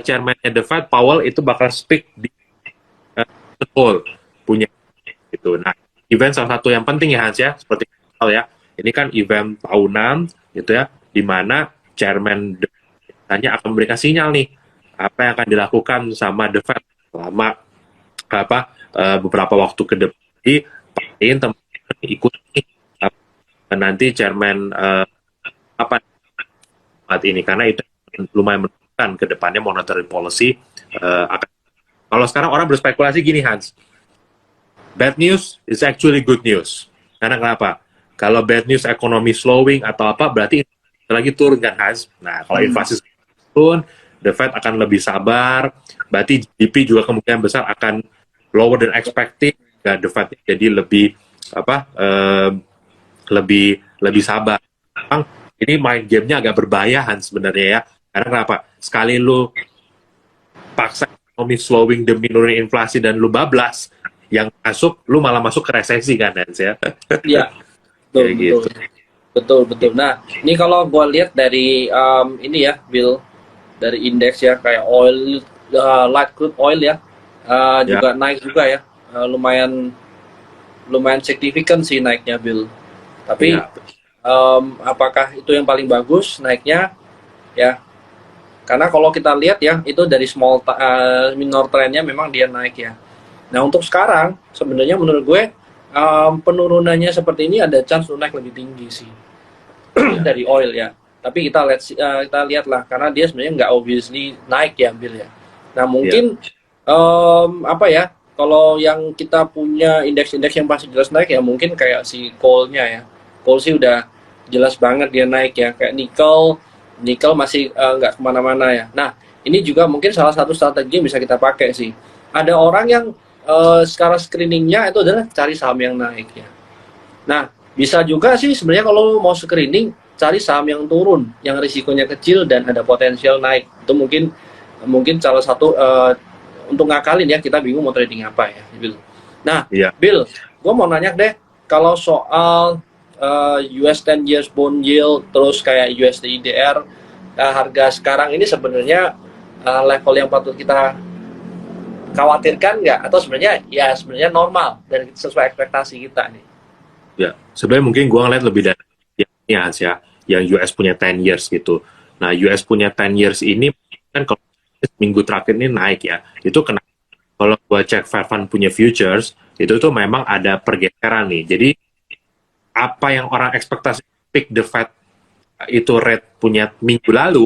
chairman-nya The Fed Powell itu bakal speak di Seoul punya gitu. Nah, event salah satu yang penting ya Hans ya, seperti ya, ini kan event tahunan gitu ya, di mana chairman The Fed hanya akan memberikan sinyal nih apa yang akan dilakukan sama The Fed selama beberapa waktu ke depan. Jadi pastiin teman-teman ikut nanti chairman apa saat ini karena itu lumayan menentukan ke depannya monetary policy akan. Kalau sekarang orang berspekulasi gini Hans, bad news is actually good news. Karena kenapa? Kalau bad news ekonomi slowing atau apa, berarti inflasi lagi turun kan Hans. Nah, kalau inflasi turun, the Fed akan lebih sabar, berarti GDP juga kemungkinan besar akan lower than expected, ya, the Fed jadi lebih apa lebih sabar. Memang ini main gamenya agak berbahaya Hans sebenarnya ya. Karena kenapa? Sekali lu paksa ekonomi slowing demi nurunin inflasi dan lu bablas, yang masuk lu malah masuk ke resesi kan Hans ya. Iya, betul, Kayak betul. gitu. Betul, betul. Nah, ini kalau gue lihat dari ini ya, Bill, dari indeks ya, kayak oil, light crude oil ya, Ya, juga naik juga ya. Lumayan lumayan signifikan sih naiknya, Bill. Tapi ya, apakah itu yang paling bagus naiknya? Ya, karena kalau kita lihat ya, itu dari minor trendnya memang dia naik ya. Nah, untuk sekarang sebenarnya menurut gue penurunannya seperti ini ada chance untuk naik lebih tinggi sih ya, dari oil ya. Tapi kita lihat lah karena dia sebenarnya nggak obviously naik ya Bill ya. Nah ya, mungkin apa ya, kalau yang kita punya indeks-indeks yang pasti jelas naik ya mungkin kayak si coal-nya ya. Coal sih udah jelas banget dia naik ya, kayak nikel, nikel masih nggak kemana-mana ya. Nah ini juga mungkin salah satu strategi yang bisa kita pakai sih. Ada orang yang sekarang screeningnya itu adalah cari saham yang naik ya. Nah, bisa juga sih sebenarnya kalau mau screening cari saham yang turun, yang risikonya kecil dan ada potensial naik. Itu mungkin mungkin salah satu untuk ngakalin ya, kita bingung mau trading apa ya, Bill. Nah, ya. Bill, gue mau nanya deh, kalau soal US 10 years bond yield terus kayak USD IDR, harga sekarang ini sebenarnya level yang patut kita khawatirkan nggak, atau sebenarnya ya sebenarnya normal dan sesuai ekspektasi kita nih. Ya, sebenarnya mungkin gua ngeliat lebih dari yang ini Hans ya, yang US punya 10 years gitu. Nah, US punya 10 years ini kan kalau minggu terakhir ini naik ya. Itu kenapa kalau gua cek Fairfund punya futures, itu tuh memang ada pergeseran nih. Jadi apa yang orang ekspektasi peak the Fed itu rate punya minggu lalu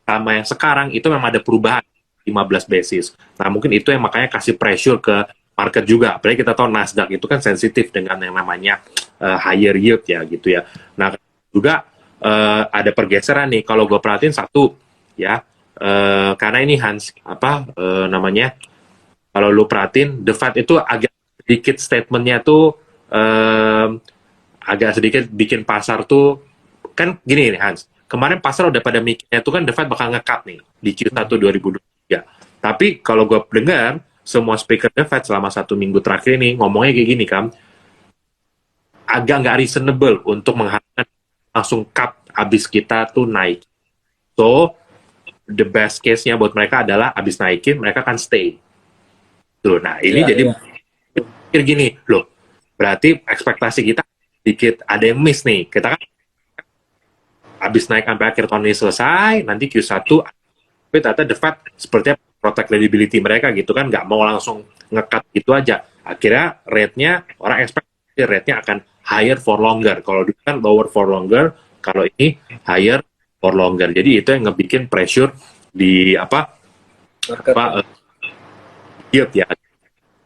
sama yang sekarang itu memang ada perubahan 15 basis. Nah, mungkin itu yang makanya kasih pressure ke market juga. Apalagi kita tahu Nasdaq itu kan sensitif dengan yang namanya higher yield ya gitu ya. Nah, juga ada pergeseran nih kalau gue perhatiin satu ya, karena ini Hans apa namanya, kalau lu perhatiin The Fed itu agak sedikit statementnya tuh agak sedikit bikin pasar tuh kan gini nih Hans. Kemarin pasar udah pada mikirnya tuh kan The Fed bakal nge-cut nih di Q1 2023. Tapi kalau gue dengar semua speaker The Fed selama 1 minggu terakhir ini ngomongnya kayak gini kan, agak nggak reasonable untuk mengharapkan langsung cut abis kita tuh naik. So, the best case-nya buat mereka adalah abis naikin, mereka akan stay. Tuh, nah ini Iya, jadi iya. pikir gini, loh, berarti ekspektasi kita sedikit ada yang miss nih. Kita kan abis naik sampai akhir tahun ini selesai, nanti Q1, tapi ternyata The Fed sepertinya protect credibility mereka gitu kan, nggak mau langsung ngekat gitu aja. Akhirnya rate-nya, orang expect rate-nya akan higher for longer. Kalau dulu kan lower for longer, kalau ini higher for longer. Jadi itu yang ngebikin pressure di Market apa ya. yield ya.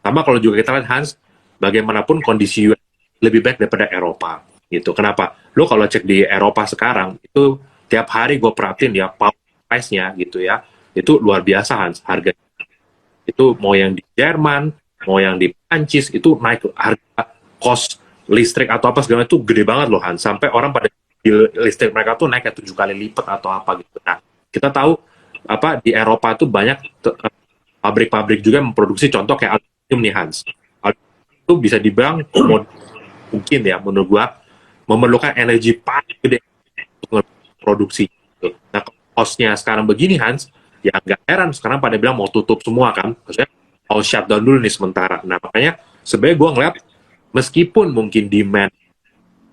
Sama kalau juga kita lihat Hans, bagaimanapun kondisi US lebih baik daripada Eropa gitu. Kenapa? Lo kalau cek di Eropa sekarang itu tiap hari gue perhatiin ya power price-nya gitu ya, itu luar biasa Hans harga. Itu mau yang di Jerman, mau yang di Prancis itu naik harga cost listrik atau apa segala itu gede banget loh Hans. Sampai orang pada listrik mereka tuh naik 7 kali lipat atau apa gitu. Nah, kita tahu apa di Eropa tuh banyak pabrik-pabrik juga yang memproduksi contoh kayak aluminium nih Hans. Aluminium itu bisa dibilang mungkin ya menurut gua memerlukan energi paling gede untuk produksi. Gitu. Nah, cost-nya sekarang begini Hans, ya nggak heran sekarang pada bilang mau tutup semua kan, maksudnya mau shutdown dulu nih sementara. Nah makanya sebenarnya gue ngeliat meskipun mungkin demand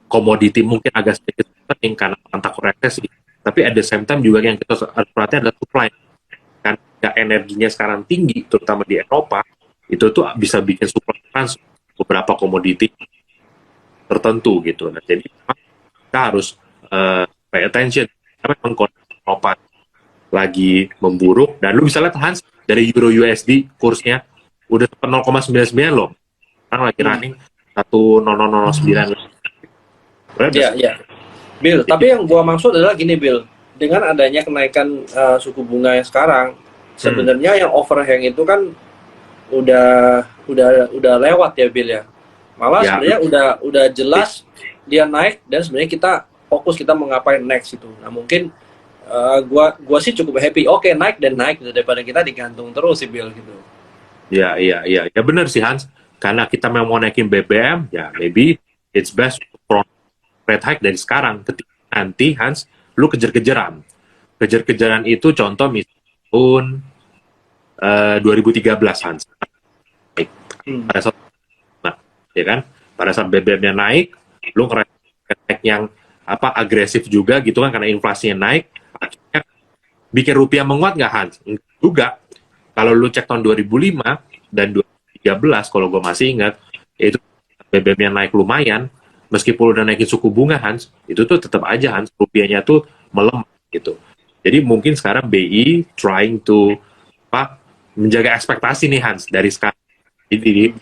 komoditi mungkin agak sedikit penting karena takut resesi, tapi at the same time juga yang kita harus perhatikan adalah supply. Kan energinya sekarang tinggi, terutama di Eropa, itu tuh bisa bikin supply trans beberapa komoditi tertentu gitu. Nah, jadi kita harus pay attention. Karena memang kondisi Eropa lagi memburuk, dan lu bisa lihat Hans dari Euro USD kursnya udah 0,99 loh. Sekarang lagi running 1,0009. Iya, iya. Bill, tapi yang gua maksud adalah gini, Bill. Dengan adanya kenaikan suku bunga yang sekarang, sebenarnya yang overhang itu kan udah lewat ya, Bill ya. Malah Ya. sebenarnya udah jelas dia naik, dan sebenarnya kita fokus kita mau ngapain next itu. Nah, mungkin gua sih cukup happy. Oke, naik dan naik gitu, daripada kita digantung terus sih, Bill gitu. Ya, ya benar sih Hans. Karena kita memang mau naikin BBM, ya maybe it's best for rate hike dari sekarang. Ketika nanti Hans, lu kejar-kejaran. Kejar-kejaran itu contoh misalnya tahun 2013 Hans. Pada saat, nah, ya kan? Pada saat BBM-nya naik, lu ngerasain rate hike yang agresif juga gitu kan, karena inflasinya naik, akhirnya bikin rupiah menguat nggak Hans? Enggak juga. Kalau lu cek tahun 2005 dan 2013, kalau gue masih ingat, itu BBM yang naik lumayan, meskipun udah naikin suku bunga Hans, itu tuh tetap aja Hans, rupiahnya tuh melemah gitu. Jadi mungkin sekarang BI trying to menjaga ekspektasi nih Hans dari sekarang. Jadi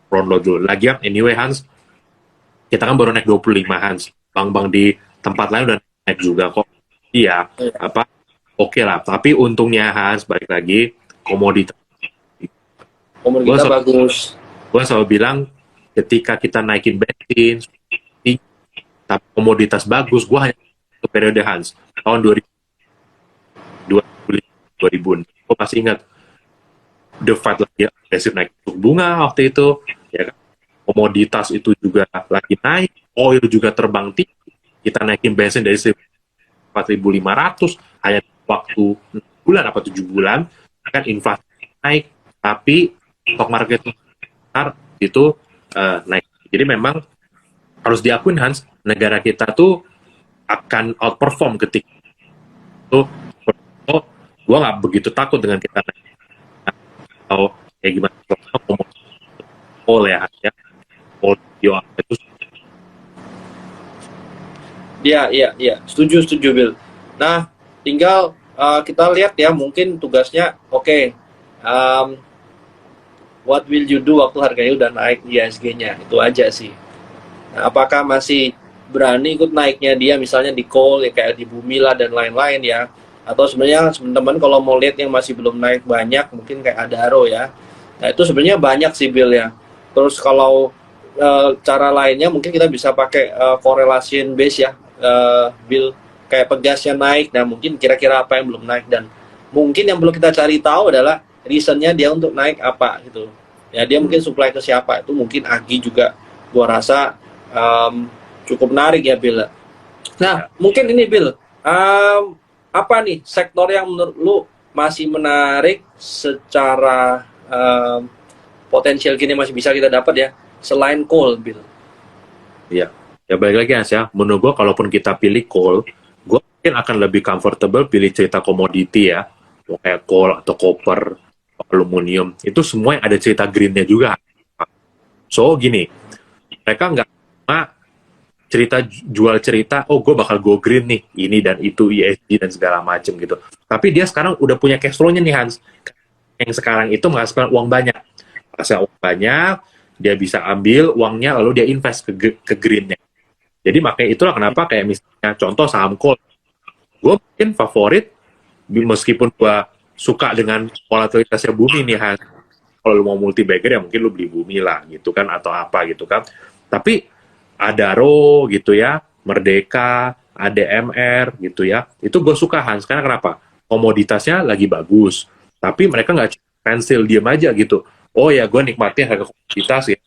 front load dulu. Lagian anyway Hans, kita kan baru naik 25 Hans. Bank-bank di tempat lain udah naik juga kok. Iya, oke lah. Tapi untungnya Hans, balik lagi, komoditas. Komoditas bagus. Gue selalu bilang, ketika kita naikin bensin, tapi komoditas bagus, gue hanya satu periode Hans. Tahun 2000, gue masih ingat, The Fed lagi agresif naik suku bunga waktu itu, ya kan? Komoditas itu juga lagi naik, oil juga terbang tinggi, kita naikin bensin dari 4.500 hanya waktu 6 bulan apa 7 bulan, kan inflasi naik, tapi stock market itu naik. Jadi memang harus diakui Hans, negara kita tuh akan outperform ketika itu. Gue nggak begitu takut dengan kita naik atau kayak gimana ya Hans ya. Itu Iya. Setuju, Bill. Nah, tinggal kita lihat ya, mungkin tugasnya, oke, what will you do waktu harganya udah naik ISG-nya, itu aja sih. Nah, apakah masih berani ikut naiknya dia, misalnya di coal ya kayak di Bumila dan lain-lain ya, atau sebenarnya teman-teman kalau mau lihat yang masih belum naik banyak, mungkin kayak Adaro ya. Nah, itu sebenarnya banyak sih Bill ya. Terus kalau cara lainnya mungkin kita bisa pakai correlation base ya, Bill, kayak Pegasnya naik, dan mungkin kira-kira apa yang belum naik, dan mungkin yang perlu kita cari tahu adalah reasonnya dia untuk naik apa gitu ya. Dia mungkin supply ke siapa, itu mungkin Agi juga gua rasa cukup menarik ya Bill. Nah mungkin ini Bill, apa nih sektor yang menurut lu masih menarik secara potensial gini masih bisa kita dapat ya selain coal, Bill? Ya balik lagi Hans ya, menurut gue kalaupun kita pilih coal, gue mungkin akan lebih comfortable pilih cerita komoditi ya, kayak coal atau copper, aluminium, itu semua yang ada cerita greennya juga. So gini, mereka nggak cuma cerita jual cerita, oh gue bakal go green nih, ini dan itu, ESG dan segala macem gitu. Tapi dia sekarang udah punya cash flow-nya nih Hans, yang sekarang itu menghasilkan uang banyak. Hasil uang banyak, dia bisa ambil uangnya lalu dia invest ke greennya. Jadi makanya itulah kenapa kayak misalnya contoh saham coal, gue mungkin favorit meskipun gue suka dengan volatilitasnya Bumi nih Hans. Kalau lu mau multi bagger ya mungkin lu beli Bumi lah gitu kan, atau apa gitu kan. Tapi Adaro gitu ya, Merdeka, ADMR gitu ya, itu gue suka Hans. Karena kenapa? Komoditasnya lagi bagus, tapi mereka nggak pensil diam aja gitu. Oh ya gue nikmatin harga komoditas ya,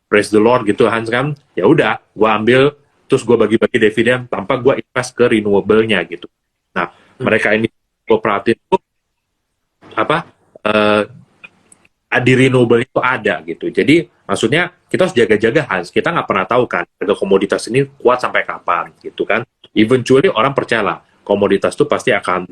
praise the Lord gitu Hans kan. Ya udah, gue ambil terus gue bagi-bagi dividen tanpa gue invest ke renewable-nya gitu. Nah, mereka ini gue perhatiin tuh apa di renewable itu ada gitu. Jadi maksudnya kita harus jaga-jaga, Hans. Kita nggak pernah tahu kan harga komoditas ini kuat sampai kapan gitu kan. Eventually orang percayalah komoditas itu pasti akan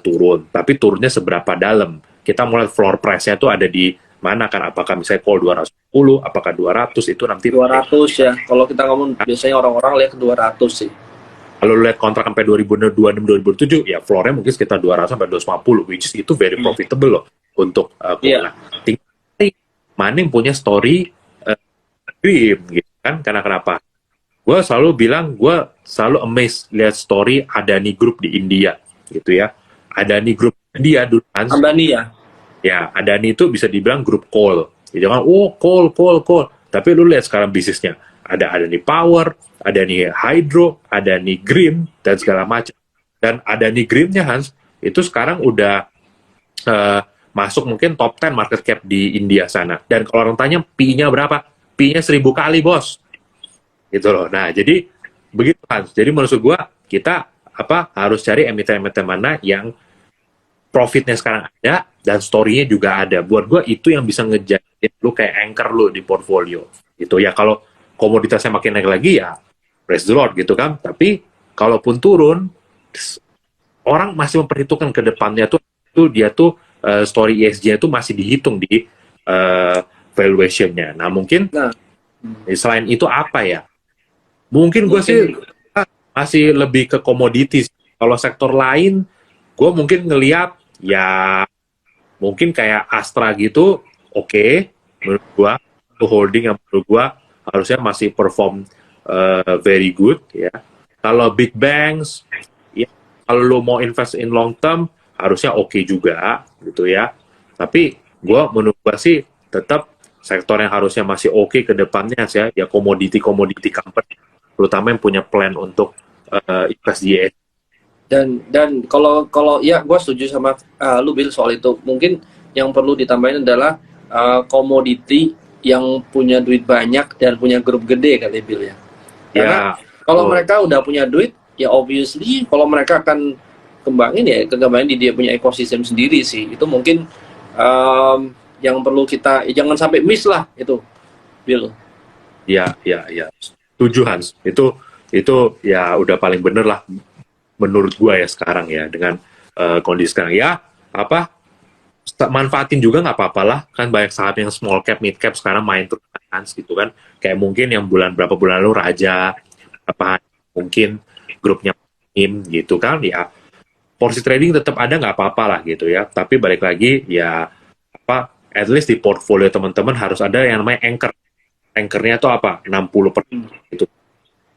turun. Tapi turunnya seberapa dalam? Kita mulai floor price-nya tuh ada di mana kan? Apakah misalnya call 210, apakah 200 itu nanti 200 ya. Kalau kita ngomong biasanya orang-orang lihat ke 200 sih. kalau lihat kontrak sampai 2026 2027 ya floor-nya mungkin sekitar 200 sampai 250, which is itu very profitable loh untuk Iya. tinggal mana yang punya story dream gitu kan. Karena kenapa gue selalu bilang, gue selalu amazed lihat story Adani Group di India gitu ya. Adani Group India dulu kan Ambani ya. ya, Adani itu bisa dibilang grup coal gitu kan. Oh, coal, tapi lu lihat sekarang bisnisnya ada Adani Power, Adani Hydro, Adani Green dan segala macam. Dan Adani Green-nya, Hans, itu sekarang udah masuk mungkin top 10 market cap di India sana. Dan kalau orang tanya P-nya berapa? P-nya 1000 kali, bos. Gitu loh. Nah, jadi begitu, Hans. Jadi menurut gua kita harus cari emiten-emiten mana yang profitnya sekarang ada dan story-nya juga ada. Buat gua itu yang bisa ngejadiin lu kayak anchor lu di portfolio. Gitu ya. Kalau komoditasnya makin naik lagi ya praise the Lord gitu kan. Tapi kalaupun turun, orang masih memperhitungkan ke depannya tuh dia tuh story ESG itu masih dihitung di valuation-nya. Nah, mungkin selain itu apa ya? Mungkin gue sih masih lebih ke komoditis. Kalau sektor lain, gue mungkin ngelihat ya mungkin kayak Astra gitu, oke, menurut gue itu holding yang menurut gue harusnya masih perform very good ya. Kalau big banks, ya kalau lo mau invest in long term harusnya oke juga gitu ya. Tapi gue menurut gue sih tetap sektor yang harusnya masih oke ke depannya ya komoditi company, terutama yang punya plan untuk invest di ESG. Dan kalau ya gue setuju sama lu Bill soal itu. Mungkin yang perlu ditambahin adalah komoditi yang punya duit banyak dan punya grup gede kali Bill ya. Karena kalau mereka udah punya duit ya obviously kalau mereka akan kembangin di dia punya ekosistem sendiri sih. Itu mungkin yang perlu kita jangan sampai miss lah itu Bill. Ya. Setuju, Hans. Itu ya udah paling bener lah menurut gua ya sekarang ya dengan kondisi sekarang ya manfaatin juga nggak apa-apa lah kan, banyak saham yang small cap mid cap sekarang main terus gitu kan, kayak mungkin yang berapa bulan lalu Raja mungkin grupnya gitu kan ya, porsi trading tetap ada nggak apa-apa lah gitu ya, tapi balik lagi ya at least di portfolio teman-teman harus ada yang namanya anchornya tuh 60% itu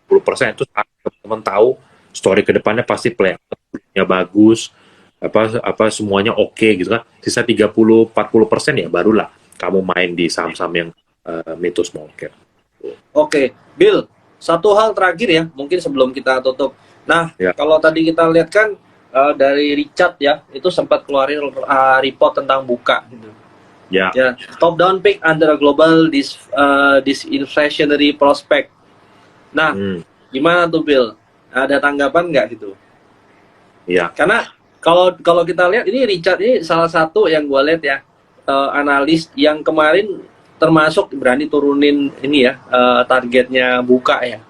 10% itu teman-teman tahu story kedepannya pasti play-nya bagus, semuanya oke gitu kan. Sisa 30-40% ya barulah kamu main di saham-saham yang mid to small cap. Oke, Bill, satu hal terakhir ya, mungkin sebelum kita tutup. Nah, kalau tadi kita lihat kan dari Richard ya, itu sempat keluarin report tentang buka gitu. Ya. Top down pick under a global disinflationary prospect. Nah, gimana tuh Bill? Ada tanggapan nggak gitu? Iya. Karena kalau kita lihat ini Richard ini salah satu yang gue lihat ya analis yang kemarin termasuk berani turunin ini ya targetnya buka ya.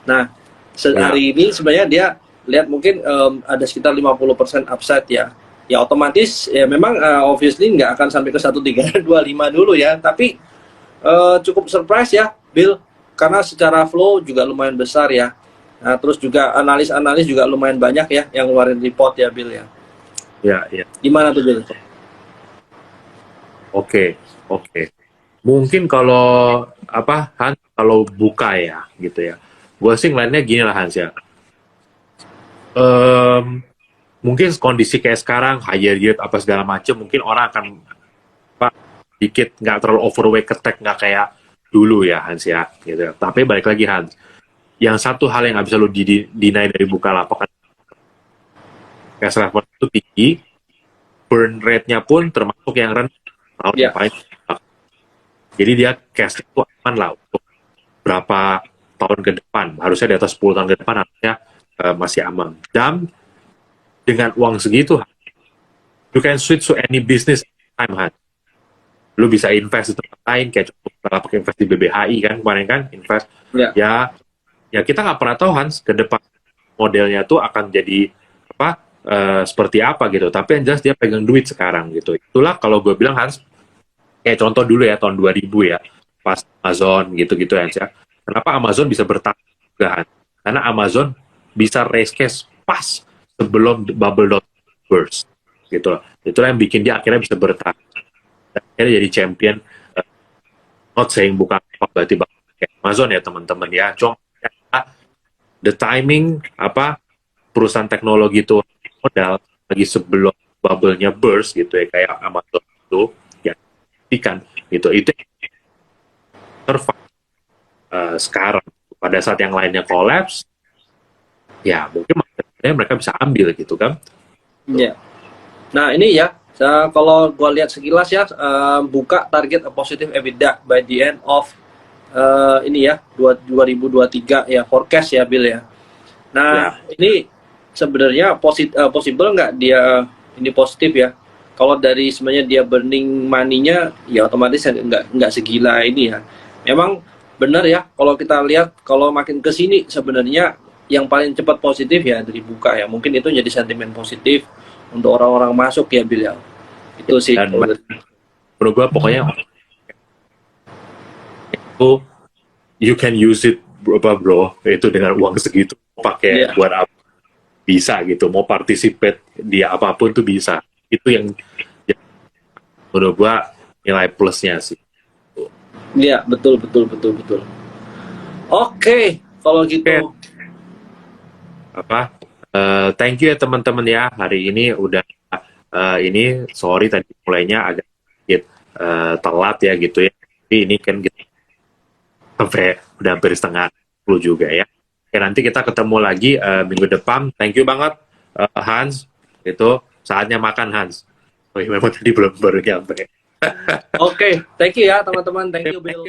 Nah hari ini sebenarnya dia lihat mungkin ada sekitar 50% upside ya. Ya otomatis ya memang obviously nggak akan sampai ke 1325 dulu ya. Tapi cukup surprise ya Bill, karena secara flow juga lumayan besar ya. Nah, terus juga analis juga lumayan banyak ya yang ngeluarin report ya Bill ya. Ya. Gimana tuh Bill? Oke. Mungkin kalau Hans kalau buka ya gitu ya. Gue sih ngeliatnya gini lah Hans ya. Mungkin kondisi kayak sekarang higher yield segala macam, mungkin orang akan dikit nggak terlalu overweight ketek, nggak kayak dulu ya Hans ya gitu. Tapi balik lagi Hans, yang satu hal yang nggak bisa lo deny dari Bukalapak kan cash level itu tinggi, burn rate-nya pun termasuk yang rendah tahun depan. Jadi dia cash itu aman lah untuk berapa tahun ke depan, harusnya di atas 10 tahun ke depan harusnya masih aman. Dan dengan uang segitu You can switch to any business anytime, Han. Lu bisa invest di tempat lain, kayak contoh kita pakai invest di BBHI kan kemarin kan, invest. Ya. Ya kita nggak pernah tahu, Hans, ke depan modelnya tuh akan jadi apa, seperti apa gitu. Tapi yang jelas dia pegang duit sekarang gitu. Itulah kalau gue bilang, Hans, kayak contoh dulu ya tahun 2000 ya, pas Amazon gitu-gitu ya, Hans, ya. Kenapa Amazon bisa bertahan juga, Hans? Karena Amazon bisa raise cash pas sebelum bubble burst gitu loh. Itulah yang bikin dia akhirnya bisa bertahan. Dan akhirnya jadi champion. Not saying bukan berarti kayak Amazon ya teman-teman ya. Cuma the timing apa perusahaan teknologi itu modal lagi sebelum bubble-nya burst gitu ya, kayak Amazon itu ya ikan gitu, itu survive sekarang. Pada saat yang lainnya collapse, ya mungkin mereka bisa ambil gitu kan. Ya. Nah ini ya, kalau gua lihat sekilas ya, buka target a positive EBITDA by the end of ini ya 2023 ya, forecast ya Bill ya. Nah ini sebenarnya possible nggak dia ini positif ya? Kalau dari sebenarnya dia burning money-nya ya otomatis nggak segila ini ya. Memang benar ya, kalau kita lihat kalau makin ke sini sebenarnya yang paling cepat positif ya dari buka ya. Mungkin itu jadi sentimen positif untuk orang-orang masuk ya Bill ya. Itu sih. Dan menurut gue pokoknya itu you can use it bro, itu dengan uang segitu pakai buat apa bisa gitu, mau participate di apapun tuh bisa. Itu yang menurut gue nilai plusnya sih. Iya, betul. Oke, kalau gitu. Thank you ya teman-teman ya. Hari ini udah ini sorry tadi mulainya agak sedikit telat ya gitu ya. Tapi ini kan kita sampai udah hampir setengah 10 juga ya. Oke, nanti kita ketemu lagi minggu depan. Thank you banget Hans. Itu saatnya makan, Hans. Oh iya, memang tadi belum baru nyampe. Oke, thank you ya teman-teman. Thank you Bill.